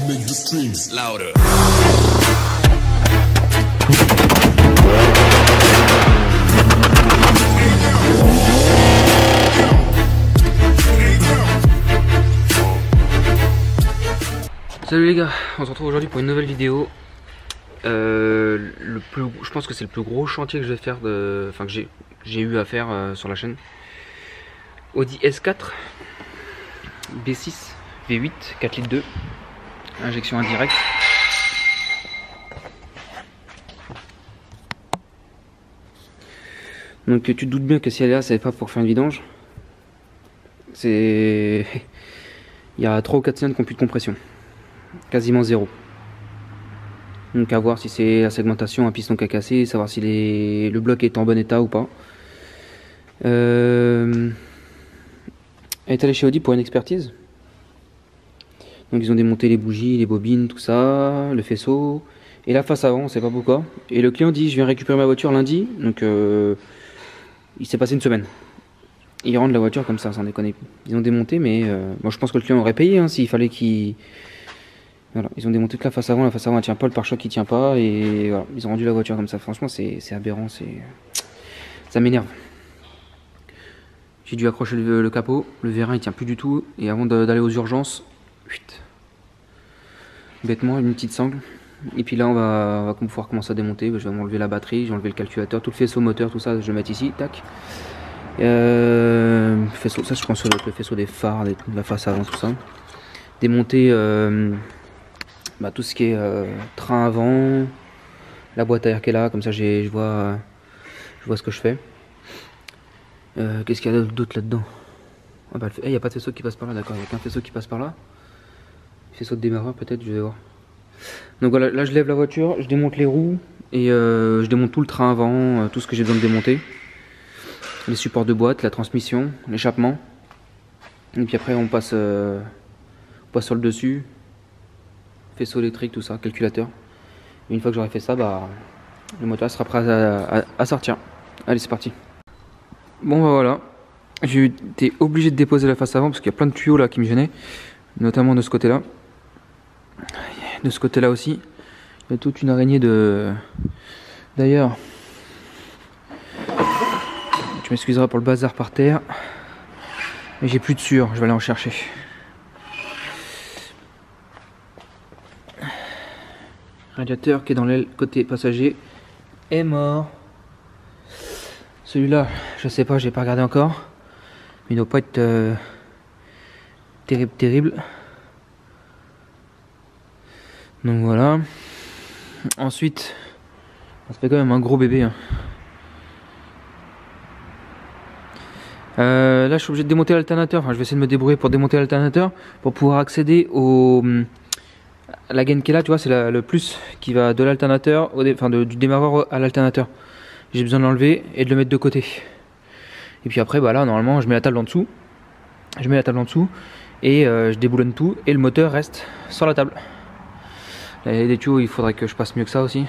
make the streams louder. Salut les gars, on se retrouve aujourd'hui pour une nouvelle vidéo. Je pense que c'est le plus gros chantier que je vais faire, enfin que j'ai eu à faire sur la chaîne. Audi S4, B6, V8, 4 litres 2, injection indirecte. Donc tu te doutes bien que si elle est là, c'est pas pour faire une vidange. Il y a 3 ou 4 cylindres qui n'ont plus de compression. Quasiment zéro. Donc à voir si c'est la segmentation, un piston qui a cassé, savoir si le bloc est en bon état ou pas. Elle est allée chez Audi pour une expertise. Donc ils ont démonté les bougies, les bobines, tout ça, le faisceau et la face avant, on sait pas pourquoi. Et le client dit je viens récupérer ma voiture lundi, donc il s'est passé une semaine. Ils rendent la voiture comme ça, sans déconner. Ils ont démonté, mais moi je pense que le client aurait payé hein, s'il fallait qu'il... Voilà, ils ont démonté toute la face avant elle tient pas, le pare-choc il tient pas, et voilà, ils ont rendu la voiture comme ça. Franchement c'est aberrant, ça m'énerve. J'ai dû accrocher le capot, le vérin il tient plus du tout, et avant d'aller aux urgences, bêtement une petite sangle. Et puis là on va pouvoir commencer à démonter. Je vais m'enlever la batterie, j'ai enlevé le calculateur, tout le faisceau moteur, tout ça je vais mettre ici, tac. Faisceau, ça je pense sur le faisceau des phares, de la face avant, tout ça. Démonter tout ce qui est train avant, la boîte à air qui est là, comme ça je vois ce que je fais. Qu'est-ce qu'il y a d'autre là-dedans? Il n'y a pas de faisceau qui passe par là, d'accord, il n'y a qu'un faisceau qui passe par là. Faisceau de démarreur peut-être, je vais voir. Donc voilà, là je lève la voiture, je démonte les roues et je démonte tout le train avant, tout ce que j'ai besoin de démonter. Les supports de boîte, la transmission, l'échappement. Et puis après on passe sur le dessus. Faisceau électrique, tout ça, calculateur. Et une fois que j'aurai fait ça, le moteur sera prêt à sortir. Allez, c'est parti. Bon voilà, j'ai été obligé de déposer la face avant parce qu'il y a plein de tuyaux là qui me gênaient, notamment de ce côté là. De ce côté là aussi, il y a toute une araignée de... D'ailleurs, tu m'excuseras pour le bazar par terre, mais j'ai plus de sueur, je vais aller en chercher. Radiateur qui est dans l'aile côté passager est mort. Celui-là, je sais pas, j'ai pas regardé encore. Mais il doit pas être terrible. Donc voilà. Ensuite, ça fait quand même un gros bébé. Hein. Là, je suis obligé de démonter l'alternateur. Enfin, je vais essayer de me débrouiller pour démonter l'alternateur pour pouvoir accéder la gaine qui est là, tu vois, c'est le plus qui va de l'alternateur, du démarreur à l'alternateur. J'ai besoin de l'enlever et de le mettre de côté. Et puis après, là, normalement, je mets la table en dessous. Et je déboulonne tout et le moteur reste sur la table. Là, il y a des tuyaux, il faudrait que je passe mieux que ça aussi.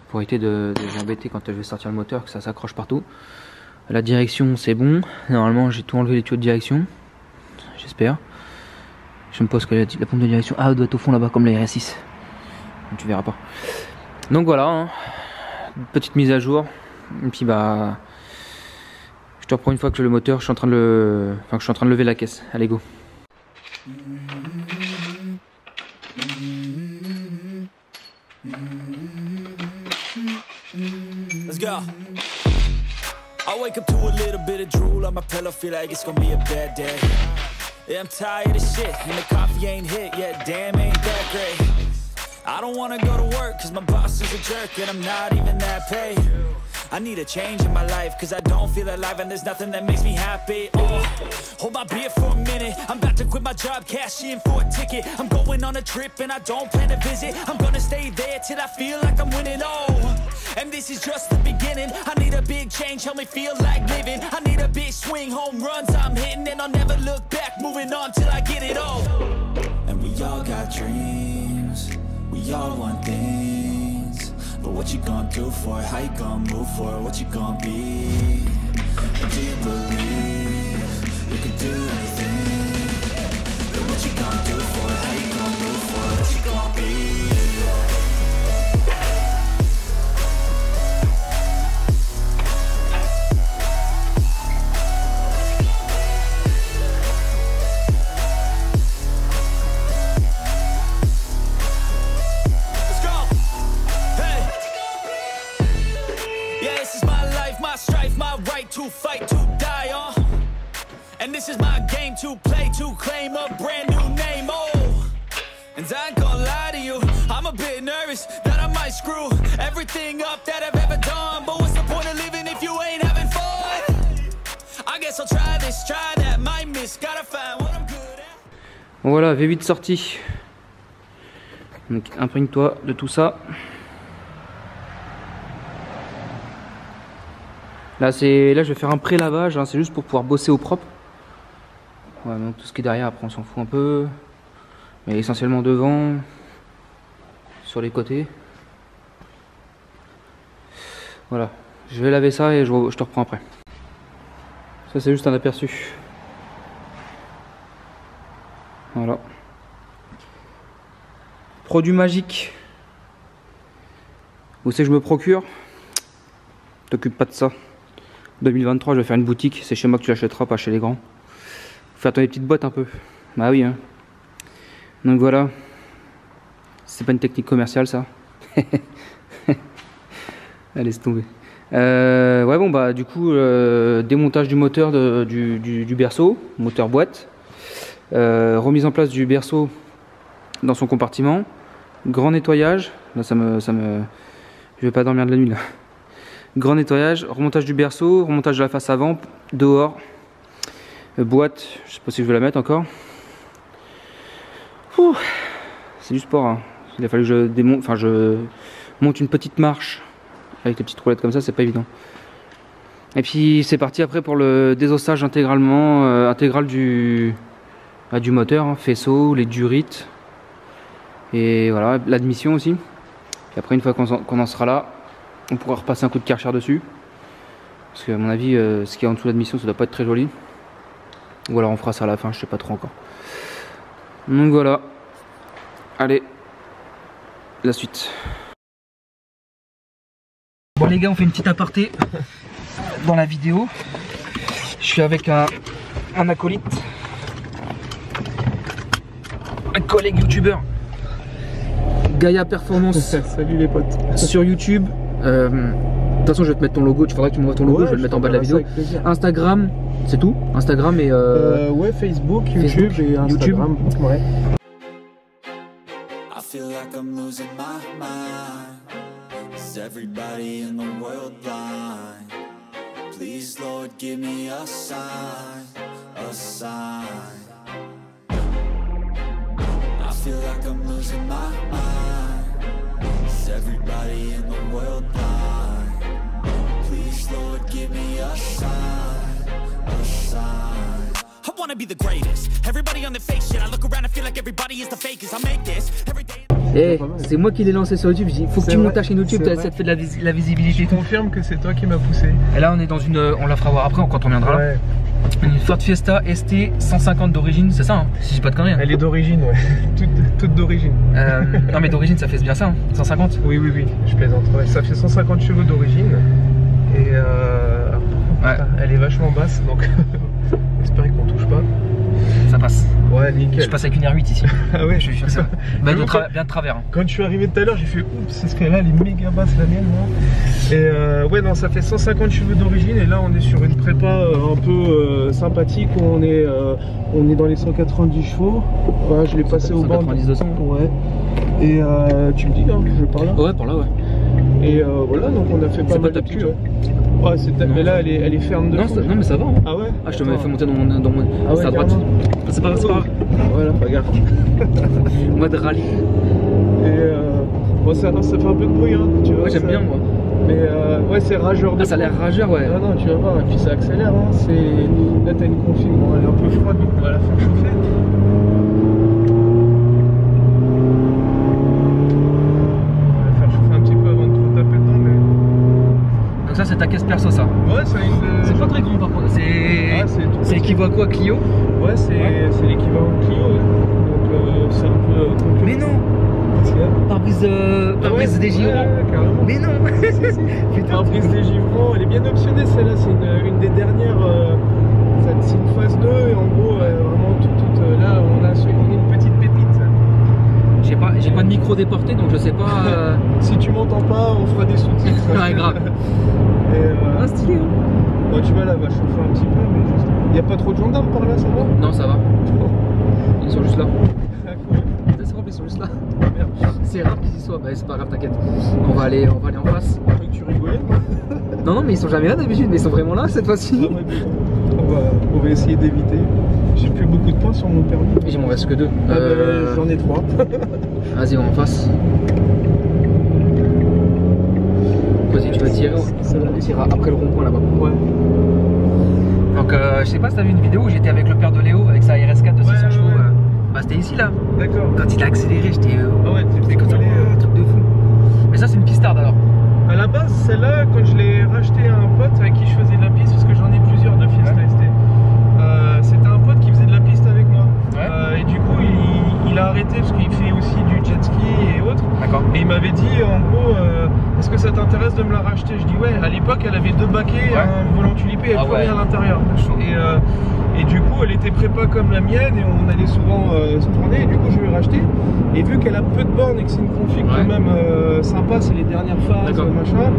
Pour éviter de m'embêter quand je vais sortir le moteur, que ça s'accroche partout. La direction, c'est bon. Normalement, j'ai tout enlevé les tuyaux de direction. J'espère. Je me pose que la pompe de direction. Ah, elle doit être au fond là-bas, comme la RS6. Tu verras pas. Donc voilà, hein. Petite mise à jour. Et puis je te reprends une fois que le moteur, je suis en train de lever la caisse. Allez, go. Let's go. I wake up to a little bit of drool on my pillow, feel like it's gonna be a bad day. Yeah, I'm tired of shit, and the coffee ain't hit yet, damn, ain't that great. I don't wanna go to work, cause my boss is a jerk, and I'm not even that paid. I need a change in my life, cause I don't feel alive, and there's nothing that makes me happy. Oh, hold my beer for a minute, I'm about to quit my job, cash in for a ticket. I'm going on a trip, and I don't plan to visit. I'm gonna stay there till I feel like I'm winning, oh. And this is just the beginning. I need a big change, help me feel like living. I need a big swing, home runs I'm hitting, and I'll never look back, moving on till I get it all. And we all got dreams, we all want things, but what you gonna do for it? How you gonna move for it? What you gonna be? And do you believe you can do anything? But what you gonna do for it? How you gonna to play to claim a brand new name. Oh, and I ain't gonna lie to you, I'm a bit nervous that I might screw everything up that I've ever done. But what's the point of living if you ain't having fun? I guess I'll try this, try that, might miss, gotta find what I'm good at. Voilà, V8 sorti. Donc imprègne-toi de tout ça. Là je vais faire un pré-lavage, hein, c'est juste pour pouvoir bosser au propre. Ouais, donc tout ce qui est derrière après on s'en fout un peu. Mais essentiellement devant, sur les côtés. Voilà, je vais laver ça et je te reprends après. Ça c'est juste un aperçu. Voilà. Produit magique. Où c'est que je me procure? T'occupe pas de ça. 2023 je vais faire une boutique, c'est chez moi que tu l'achèteras, pas chez les grands. Faut faire tourner les petites boîtes un peu. Bah oui hein. Donc voilà. C'est pas une technique commerciale ça. Allez, laisse tomber. Ouais bon bah du coup démontage du moteur du berceau, moteur boîte. Remise en place du berceau dans son compartiment. Grand nettoyage. Là je vais pas dormir de la nuit là. Grand nettoyage, remontage du berceau, remontage de la face avant, dehors, boîte, je sais pas si je vais la mettre encore. C'est du sport, hein. Il a fallu que je démonte, enfin je monte une petite marche avec les petites roulettes comme ça, c'est pas évident. Et puis c'est parti après pour le désossage intégral du moteur, hein, faisceau, les durites et voilà l'admission aussi. Et après une fois qu'on en sera là, on pourra repasser un coup de Karcher dessus. Parce que à mon avis, ce qui est en dessous de l'admission, ça doit pas être très joli. Ou alors on fera ça à la fin, je sais pas trop encore. Donc voilà. Allez, la suite. Bon les gars, on fait une petite aparté dans la vidéo. Je suis avec un acolyte. Un collègue youtubeur. Gaia Performance. Salut les potes. Sur YouTube. De toute façon je vais te mettre ton logo, tu faudra que tu m'envoies ton logo, je vais le mettre en bas de la vidéo. Instagram, c'est tout? Instagram et ouais, Facebook, YouTube et Instagram. Ouais. I feel like I'm losing my mind. Is everybody in the world blind? Please Lord give me a sign, a sign. I feel like I'm losing my mind. Is everybody in the world blind? Please Lord give me a sign, a sign. I wanna be the greatest. Everybody on the fake shit. I look around and feel like everybody is the fakest. I make this every day. Eh, c'est moi qui l'ai lancé sur YouTube. Je dis, faut que tu montes ta chaîne YouTube, ça te fait de la visibilité. Je confirme que c'est toi qui m'as poussé. Et là, on est dans une. On la fera voir après quand on viendra là. Une Ford Fiesta ST 150 d'origine, c'est ça, hein, si j'ai pas de conneries. Elle est d'origine, ouais. toute d'origine. Non, mais d'origine, ça fait bien ça, hein, 150. Oui, je plaisante. Ouais, ça fait 150 chevaux d'origine. Et ouais. Elle est vachement basse, donc j'espère qu'on touche pas. Ça passe. Ouais, nickel. Je passe avec une R8 ici. Ah ouais, je suis ça. Bah, bien de travers. Hein. Quand je suis arrivé tout à l'heure, j'ai fait oups, c'est que là, elle est méga basse la mienne. Là. Et ouais, non, ça fait 150 chevaux d'origine. Et là, on est sur une prépa un peu sympathique. On est dans les 190 chevaux. Ouais, je l'ai passé au banc. 190-200. Ouais. Et tu me dis, hein, je par là. Ouais, par là, ouais. Et voilà, donc on a fait pas mal de cul. Ouais, mais là, elle est ferme de fond. Non, mais ça va. Hein. Ah ouais? Ah, je te m'avais fait monter dans mon. Ah ouais, c'est à droite. C'est pas grave. Ouais, là, pas gaffe. Mode rallye. Et bon, ça fait un peu de bruit, hein. Tu vois, ouais, j'aime bien, moi. Mais ouais, c'est rageur de. Ah, ça a l'air rageur, ouais. Ah non, tu vas voir, et puis ça accélère, hein. Là, t'as une config, bon, elle est un peu froide, donc on va la faire chauffer. Donc ça c'est ta caisse perso ça. Ouais, c'est pas très grand par contre. C'est équivalent à quoi, Clio? Ouais, c'est l'équivalent de Clio. Ouais. Donc c'est un peu compliqué. Mais non. Pare-brise des givrons. Ouais, carrément. Mais non. Putain, pare-brise des givrons, elle est bien optionnée celle-là. C'est une des dernières. C'est une phase 2 et en gros vraiment toute là on a une petite pépite. J'ai pas de micro déporté donc je sais pas. Si tu m'entends pas, on fera des sous-titres. Ouais, grave. Et, Stylé, hein. bon, tu vois là, va chauffer un petit peu, mais juste. Y a pas trop de gendarmes par là, ça va? Non, ça va. Ils sont juste là. Ah, cool. C'est rempli, ils sont juste là. Merde. C'est rare qu'ils y soient. Bah, c'est pas grave, t'inquiète. On va aller en face. Je croyais que tu rigolais, moi. Non, mais ils sont jamais là d'habitude, mais ils sont vraiment là cette fois-ci. Ah ouais, on va essayer d'éviter. J'ai plus beaucoup de points sur mon permis. Il m'en reste que 2. Ah j'en ai 3. Vas-y, on va en face. Vas-y, tu vas tirer. On tirera après le rond-point là-bas. Ouais. Donc, je sais pas si t'as vu une vidéo où j'étais avec le père de Léo avec sa RS4 de 600 chevaux. Bah, c'était ici là. D'accord. Quand il a accéléré, j'étais. Ah ouais, j'étais comme ça, truc de fou. Mais ça, c'est une pistarde alors. À la base, celle-là, quand je l'ai racheté à un pote avec qui je faisais de la piste, parce que j'en ai plusieurs de Fiesta ST, c'était un pote qui faisait de la piste avec moi. Ouais. Et du coup, il a arrêté parce qu'il fait aussi du jet ski et autres. D'accord. Et il m'avait dit, en gros, est-ce que ça t'intéresse de me la racheter? Je dis ouais. À l'époque, elle avait 2 baquets, un volant tulipé et plus rien à l'intérieur. Et du coup, elle était prépa comme la mienne et on allait souvent se tourner. Et du coup, je l'ai racheté. Et vu qu'elle a peu de bornes et que c'est une config quand même sympa, c'est les dernières phases, machin,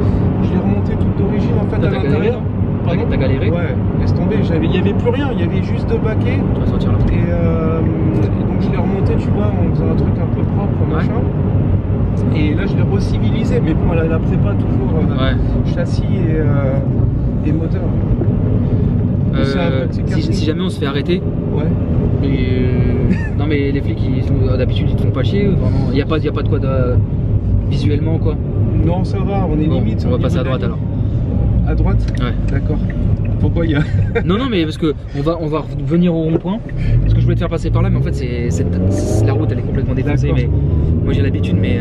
je l'ai remonté toute d'origine en fait à l'intérieur. T'as galéré? Ouais, laisse tomber. Il n'y avait plus rien, il y avait juste 2 baquets. Tu vas sortir là. Et donc je l'ai remonté, tu vois, en faisant un truc un peu propre, machin. Et là, je l'ai re-civilisé, mais bon, elle a la prépa toujours châssis et moteur. Si jamais on se fait arrêter, non mais les flics d'habitude ils te font pas chier, vraiment. Il n'y a pas de quoi visuellement quoi. Non, ça va, on est limite. On va passer à droite alors. À droite? Ouais. D'accord. Pourquoi il y a. Non, mais parce que on va revenir au rond-point. Parce que je voulais te faire passer par là, mais en fait la route elle est complètement défoncée. Mais moi j'ai l'habitude, mais.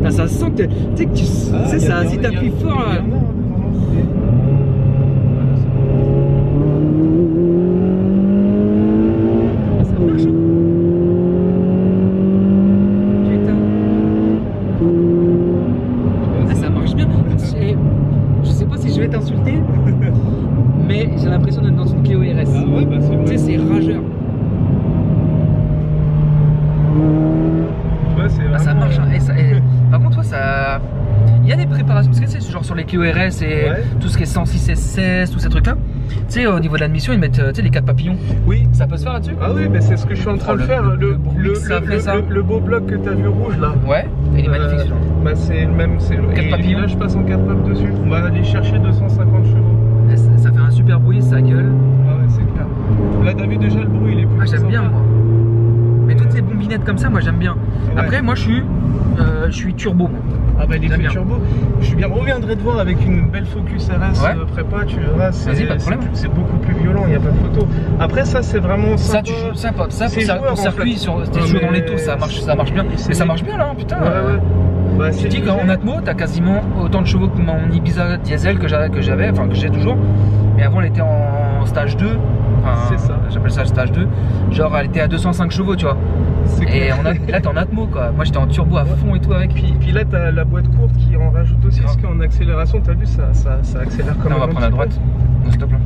Ça sent que tu sais ça, si t'appuies fort là. Ça marche. Putain. Ça marche bien. Je sais pas si je vais t'insulter, mais j'ai l'impression d'être dans une Clio RS. Ah ouais, bah c'est vrai. Tu sais, c'est rageur. Ouais, c'est vraiment... ça marche. Par contre, toi, ça. Il y a des préparations, parce que c'est genre sur les Clio RS et tout ce qui est 106 S16, tous ces trucs là. Tu sais, au niveau de l'admission, ils mettent les 4 papillons. Oui. Ça peut se faire là-dessus? Ah oui, mais c'est ce que je suis en train de faire. Le beau bloc que t'as vu rouge là. Ouais, il est magnifique celui-là. Bah c'est le même. 4 papillons. Là, je passe en 4 papes dessus. On va aller chercher 250 chevaux. Ça fait un super bruit, ça gueule. Ah ouais, c'est clair. Là, t'as vu déjà le bruit, il est plus. Ah, j'aime bien moi. Mais toutes ces bombinettes comme ça, moi j'aime bien. Après, moi je suis turbo. Ah bah les turbo, je reviendrai te voir avec une belle Focus RS prépa, tu verras, c'est beaucoup plus violent, il n'y a pas de photo. Après ça c'est vraiment ça, pour circuit, t'es joué dans les tours, ça marche bien. Mais ça marche bien là, putain. Bah, tu dis qu'en Atmo, t'as quasiment autant de chevaux que mon Ibiza diesel que j'avais, enfin que j'ai toujours. Mais avant elle était en stage 2. C'est ça. J'appelle ça stage 2. Genre elle était à 205 chevaux, tu vois. Et là t'es en Atmo quoi. Moi j'étais en turbo à fond et tout avec. Puis là t'as la boîte courte qui en rajoute aussi, parce qu'en accélération, t'as vu, ça accélère quand même. On va prendre à droite. Stop là.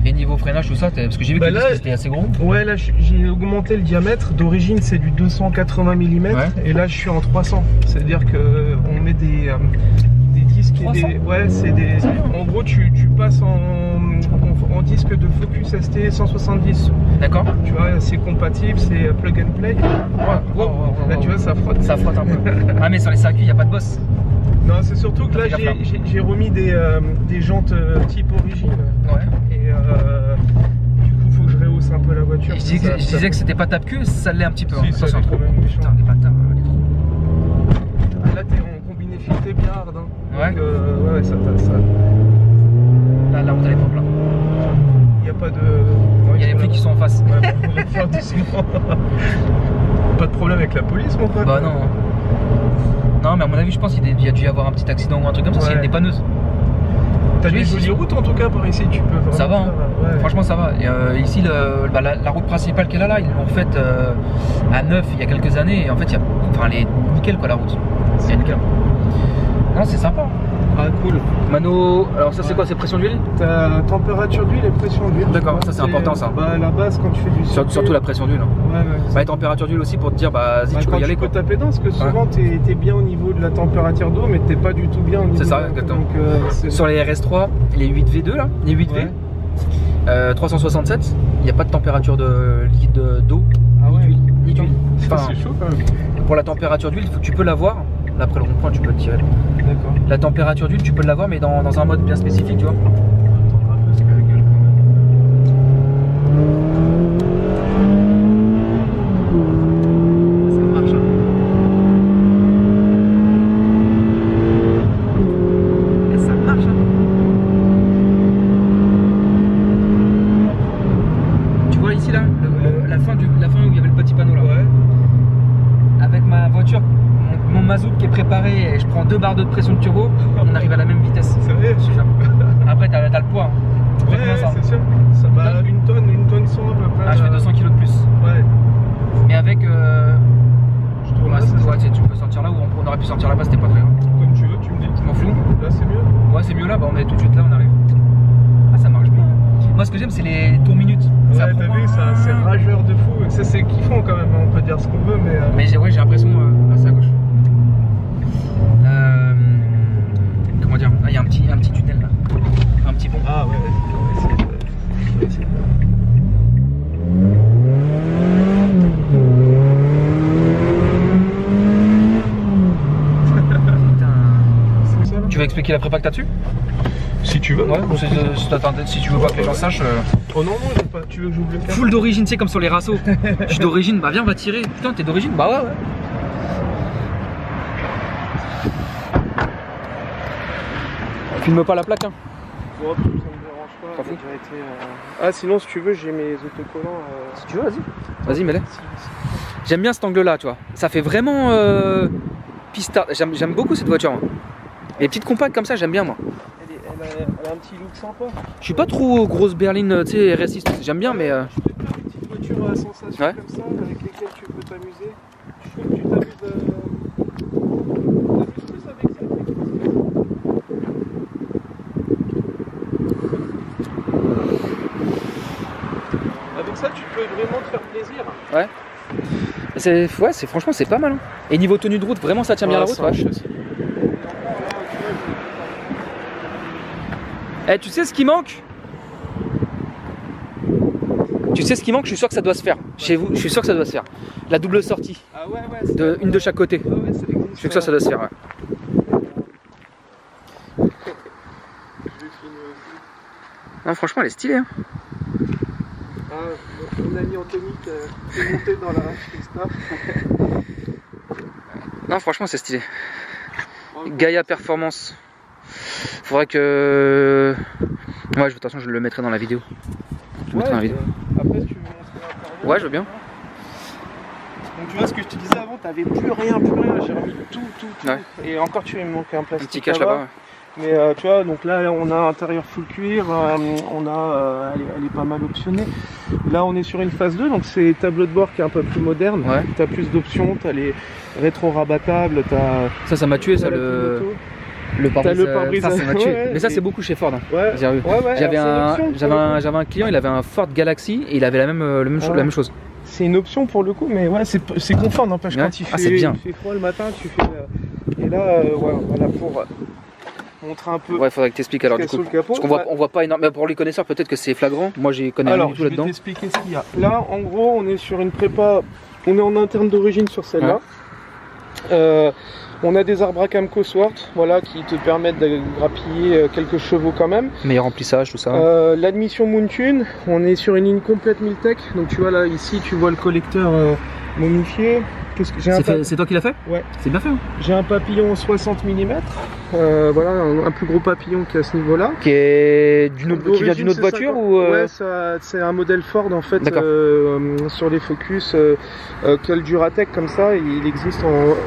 Et niveau freinage, tout ça, parce que j'ai vu que c'était assez gros. Ouais, là j'ai augmenté le diamètre. D'origine c'est du 280 mm et là je suis en 300. C'est-à-dire qu'on met des disques et des. Ouais, c'est des. En gros, tu passes en disque de Focus ST 170. D'accord. Tu vois, c'est compatible, c'est plug and play. Là, tu vois, ça frotte. Ça frotte un peu. Ah, mais sur les circuits, il n'y a pas de bosse. Non, c'est surtout que là, j'ai remis des jantes type origine. Ouais. Et du coup, il faut que je rehausse un peu la voiture. Je disais que c'était pas tape-queue, ça l'est un petit peu. Si, ça c'est trop. Putain, les bâtards, là, t'es en combiné fileté bien hard. Hein. Ouais. Donc, ouais, ça. Là, on est à l'époque là. Il n'y a pas de. Il y a les flics qui sont en face. Ouais, on va faire doucement. Pas de problème avec la police, mon pote. Bah non. Non, mais à mon avis, je pense qu'il y a dû y avoir un petit accident ou un truc comme ça, s'il y a une dépanneuse. T'as des jolies routes en tout cas par ici, tu peux vraiment. Ça va, hein. Franchement ça va. Et, ici, la route principale qu'elle a là, ils l'ont faite à neuf il y a quelques années. Et en fait, elle est nickel quoi la route. C'est nickel. Non, c'est sympa. Ah cool. Mano, alors ça c'est quoi? C'est pression d'huile? Ta température d'huile et pression d'huile. D'accord, ça c'est important ça. Bah la base quand tu fais du circuit. Surtout la pression d'huile. Ouais, ouais. Bah, la température d'huile aussi pour te dire bah vas-y tu peux y aller quoi. Tu peux taper dedans parce que souvent t'es bien au niveau de la température d'eau mais t'es pas du tout bien au niveau. C'est ça, exactement. Donc, sur les RS3, les 8V2 là, les 8V, 367, il n'y a pas de température de liquide d'eau, ni d'huile. Enfin, c'est chaud quand même. pour la température d'huile, tu peux l'avoir. Là après le rond-point tu peux le tirer. D'accord. La température d'huile tu peux l'avoir mais dans un mode bien spécifique tu vois. La fin où il y avait le petit panneau là. Ouais. Avec ma voiture, mon mazout qui est préparé et je prends 2 barres de pression de turbo, on arrive à la même vitesse. C'est vrai. Après t'as le poids. Hein. Ouais, c'est sûr. Ça va une tonne 100 à peu près. Ah, je fais 200 kg de plus. Ouais. Mais avec. Je trouve là, tu peux sortir là ou on aurait pu sortir là-bas, c'était pas très grave. Comme tu veux, tu me dis. Je m'en fous. Là c'est mieux. Ouais, c'est mieux là, bah on est tout de suite là, on arrive. Ah, ça marche bien. Moi ce que j'aime c'est les tours minutes. Ouais, t'as vu, c'est rageur de fou. Ça c'est kiffant quand même, on peut dire ce qu'on veut, mais. Mais j'ai l'impression. Là c'est à gauche. Comment dire? Ah, il y a un petit tunnel là. Un petit pont. Ah ouais, on va essayer. Tu veux expliquer la prépa que t'as dessus? Si tu veux. Ouais, si tu veux pas que les gens sachent. Oh non, non, pas. Tu veux que j'ouvre le cas? Full d'origine, tu sais, comme sur les rassos. Je suis d'origine, bah viens, on va tirer. Putain, t'es d'origine? Bah ouais, ouais. Filme pas la plaque, hein. Ouais, ça me dérange pas. Déjà été, Ah, sinon, si tu veux, j'ai mes autocollants. Si tu veux, vas-y. Vas-y, mets-les. J'aime bien cet angle-là, tu vois. Ça fait vraiment pistard. J'aime beaucoup cette voiture, moi. Les petites compactes comme ça, j'aime bien, moi. Elle a un petit look sympa. Je suis pas trop grosse berline, tu sais, RS6, j'aime bien, mais. Je préfère les petites voitures à sensation comme ça, avec lesquelles tu peux t'amuser. Je trouve que tu t'amuses plus avec ça. Avec ça, tu peux vraiment te faire plaisir. Ouais. Franchement, c'est pas mal. Hein. Et niveau tenue de route, vraiment, ça tient bien la route. Ouais. Eh, tu sais ce qui manque? Tu sais ce qui manque? Je suis sûr que ça doit se faire. Chez vous, je suis sûr que ça doit se faire. La double sortie. Ah ouais, une de chaque côté. Ah ouais, ça existe. Je suis sûr que ça doit se faire. Ouais. Non, franchement, elle est stylée. Hein. Ah, mon ami Anthony qui est monté dans la Christophe. Non, franchement, c'est stylé. Gaia Performance. Faudrait que. Ouais, de toute façon, je le mettrai dans la vidéo. Après, si tu veux montrer un. Ouais, je veux bien. Donc, tu vois ce que je te disais avant, t'avais plus rien. J'ai remis tout. Ouais. Et encore, tu vois, il me manque un plastique. Un petit cache là-bas. Ouais. Mais tu vois, donc là, on a un intérieur full cuir. Elle est pas mal optionnée. Là, on est sur une phase 2, donc c'est tableau de bord qui est un peu plus moderne. Ouais. T'as plus d'options, t'as les rétro-rabattables, t'as. Ça m'a tué, ça, le pare-brise. Ça m'a tué. Ouais, mais ça, c'est beaucoup chez Ford. Hein. Ouais. J'avais un client, il avait un Ford Galaxy et il avait la même chose. C'est une option pour le coup, mais ouais, c'est confort, n'empêche, quand il fait froid le matin, tu fais. Et là, voilà, pour montrer un peu. Ouais, il faudrait que tu expliques alors du coup. Parce qu'on voit pas énormément. Mais pour les connaisseurs, peut-être que c'est flagrant. Moi, j'y connais rien du tout là-dedans. Je vais t'expliquer ce qu'il y a. Là, en gros, on est sur une prépa. On est en interne d'origine sur celle-là. Ouais. On a des arbres à Camco Swart, voilà, qui te permettent de grappiller quelques chevaux quand même. Meilleur remplissage, tout ça. L'admission Moontune, on est sur une ligne complète Miltech. Donc tu vois là, ici, tu vois le collecteur momifié. C'est toi qui l'as fait? Ouais. C'est bien fait. Hein. J'ai un papillon 60 mm. Voilà, un plus gros papillon qui est à ce niveau-là. Qui vient d'une autre voiture ou Ouais, c'est un modèle Ford en fait. Sur les Focus, quel Duratec comme ça. Il existe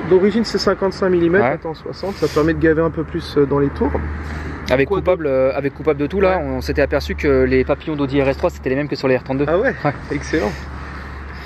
d'origine, c'est 55 mm, en 60. Ça permet de gaver un peu plus dans les tours. Avec coupable de tout là, on s'était aperçu que les papillons d'Audi RS3 c'était les mêmes que sur les R32. Ah ouais. Excellent.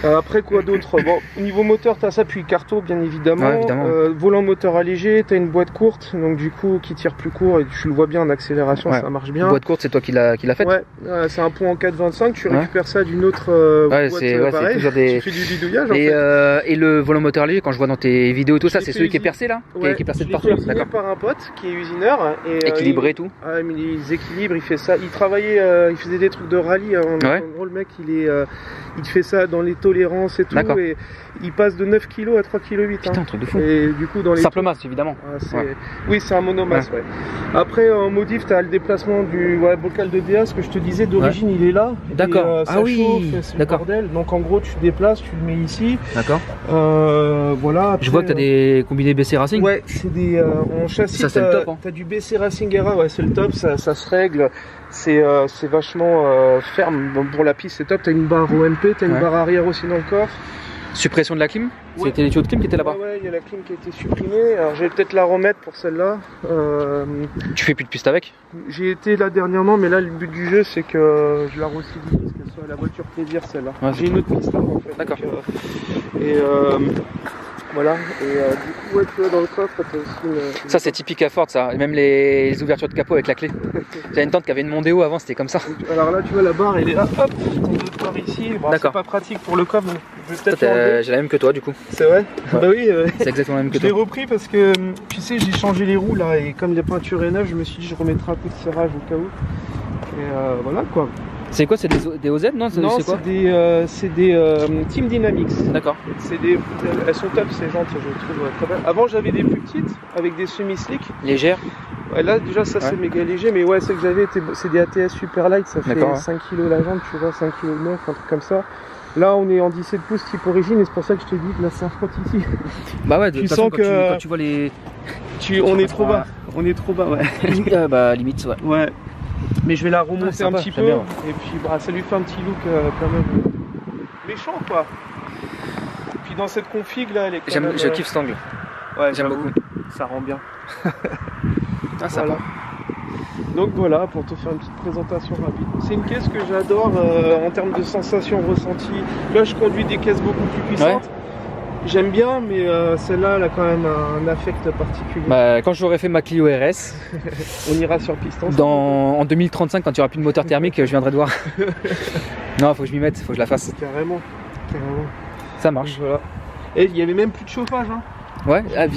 Après quoi d'autre? Bon, au niveau moteur, tu as ça, puis carto bien évidemment. Ouais, évidemment. Volant moteur allégé, tu as une boîte courte, donc du coup qui tire plus court et tu le vois bien en accélération, Ouais. ça marche bien. Boîte courte, c'est toi qui l'as faite? Ouais, c'est un pont en 4,25, tu Ouais. récupères ça d'une autre Ouais, boîte c'est pareil. toujours des... Tu fais du bidouillage en fait. Et le volant moteur léger, quand je vois dans tes vidéos et tout ça, Je c'est l'ai celui fait qui est percé là? Ouais, Qui est percé de je l'ai partout? fait usiner D'accord. par un pote qui est usineur. Et, Équilibré et tout? Ah, mais ils équilibrent, il fait ça. Il travaillait, il faisait des trucs de rallye. En gros, le mec, il fait ça dans les tolérances et tout. Et il passe de 9 kg à 3,8 kg. Putain, un truc de fou. Et du coup, dans les Simple masse, évidemment. Oui, c'est un monomasse. Ouais. Après, en modif, tu as le déplacement du bocal de DA, ce que je te disais, d'origine, il est là. D'accord. Ça chauffe, c'est le bordel. Donc en gros, tu déplaces, tu le mets ici. D'accord. Je Voilà. Après, vois que tu as des combinés BC Racing. Ouais, c'est des en châssis. Ça, c'est le top. Hein. T'as du BC Racing Era, ouais, c'est le top, ça se règle. C'est vachement ferme. Bon, pour la piste, c'est top. T'as une barre OMP, t'as une barre arrière aussi dans le coffre. Suppression de la clim? Ouais. C'était les tuyaux de clim qui étaient là-bas? Ouais, il y a la clim qui a été supprimée. Alors, je vais peut-être la remettre pour celle-là. Tu fais plus de piste avec? J'ai été là dernièrement, mais là, le but du jeu, c'est que je la recyclise, qu'elle soit la voiture plaisir, celle-là. Ouais, j'ai une autre piste là, en fait. D'accord. Voilà, et du coup, ouais, tu vois, dans le coffre, t'as aussi Ça, c'est typique à Ford, ça. Et même les ouvertures de capot avec la clé. J'avais une tente qui avait une Mondeo avant, c'était comme ça. Alors là, tu vois, la barre, elle est là, hop, t'as une autre barre ici. Bon, c'est pas pratique pour le coffre, donc je vais peut-être l'enlever. J'ai la même que toi, du coup. C'est vrai? Ouais. Bah oui, c'est exactement la même que je toi. l'ai repris parce que, tu sais, j'ai changé les roues là, et comme les peintures est neuve, je me suis dit, je remettrai un coup de serrage au cas où. Et voilà quoi. C'est quoi? C'est des OZ? Non, non, c'est des Team Dynamics. D'accord. Elles sont top ces jantes, je trouve très bien. Avant j'avais des plus petites avec des semi-slick. Légères? Ouais, là déjà ça c'est méga léger, mais ouais, celles que j'avais c'est des ATS super light, ça fait 5 kg la jante, tu vois, 5 kg 9, un truc comme ça. Là on est en 17 pouces type origine et c'est pour ça que je te dis que là ça frotte ici. Bah ouais, de toute façon, quand tu vois les... on est trop bas, ouais. Bah limite, ouais. Ouais. Mais je vais la remonter un petit peu bien. et puis bah, ça lui fait un petit look quand même méchant quoi. Et puis dans cette config là, elle est quand même, je kiffe cet angle. Ouais, j'aime beaucoup. Ça rend bien. Ça voilà. Donc voilà, pour te faire une petite présentation rapide. C'est une caisse que j'adore en termes de sensations ressenties. Là je conduis des caisses beaucoup plus puissantes. Ouais. J'aime bien, mais celle-là, elle a quand même un affect particulier. Bah, quand j'aurai fait ma Clio RS, on ira sur piston. En 2035, quand il n'y aura plus de moteur thermique, je viendrai te voir. Non, faut que je m'y mette, faut que je la fasse. Carrément. Ça marche. Voilà. Et il y avait même plus de chauffage. Hein. Ouais, ah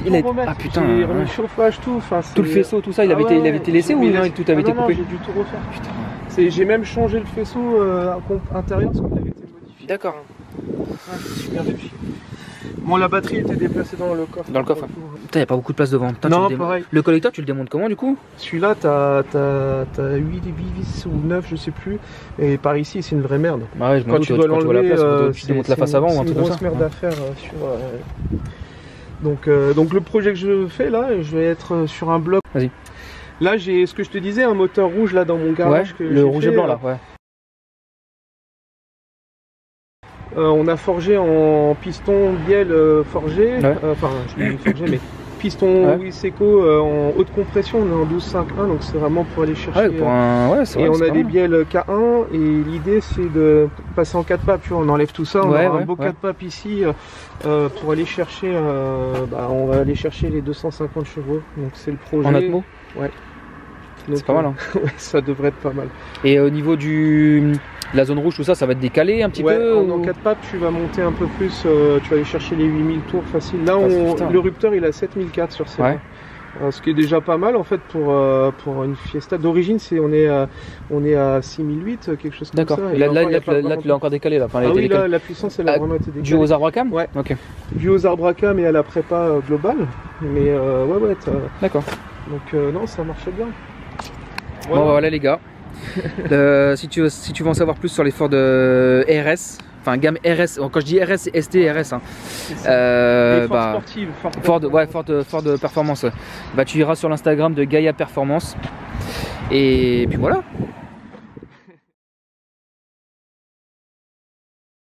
putain. J'ai remis le chauffage, tout. Enfin, tout le faisceau, tout ça, il avait été laissé ou tout avait été coupé? Non, j'ai dû tout refaire. Putain. J'ai même changé le faisceau intérieur parce qu'il avait été modifié. D'accord. Ouais, super réussi. Bon, la batterie était déplacée dans le coffre. Dans le coffre. Putain, il n'y a pas beaucoup de place devant. Putain, non, pareil. Le collecteur, tu le démontes comment du coup? Celui-là, t'as 8 vis ou 9, je sais plus. Et par ici, c'est une vraie merde. Ah ouais, quand tu dois l'enlever, tu démontes la face avant ou un truc comme ça. C'est une grosse merde à faire sur. Donc le projet que je fais là, je vais être sur un bloc. Vas-y. Là, j'ai ce que je te disais, un moteur rouge là dans mon garage. Ouais, le rouge et blanc là, ouais. On a forgé en piston bielle forgé, enfin je dis forgé mais piston Wiseco en haute compression, on est en 12.5.1 donc c'est vraiment pour aller chercher. Et on a des bielles K1 et l'idée c'est de passer en 4 papes, tu vois, on enlève tout ça, on aura un beau 4 papes ici pour aller chercher, on va aller chercher les 250 chevaux, donc c'est le projet. En Atmo? Ouais. C'est pas mal hein. Ouais, ça devrait être pas mal. Et au niveau la zone rouge, tout ça, ça va être décalé un petit peu en 4 papes, tu vas monter un peu plus, tu vas aller chercher les 8000 tours facile. Là, le rupteur, il a 7004 sur ces ce qui est déjà pas mal en fait pour une Fiesta. D'origine, on est à 6008, quelque chose comme ça. D'accord. Là, tu l'as encore décalé. Là. Enfin, oui, là, la puissance, elle a vraiment été décalée. Dû aux arbres à cam? Ouais. Ok. Dû aux arbres à cam et à la prépa globale. Mais ouais. D'accord. Donc non, ça marchait bien. Voilà. Bon, voilà les gars. Si tu veux en savoir plus sur les Ford RS, enfin gamme RS, quand je dis RS c'est ST RS hein. Ford sportive, Ford Performance, bah tu iras sur l'Instagram de Gaia Performance et puis voilà.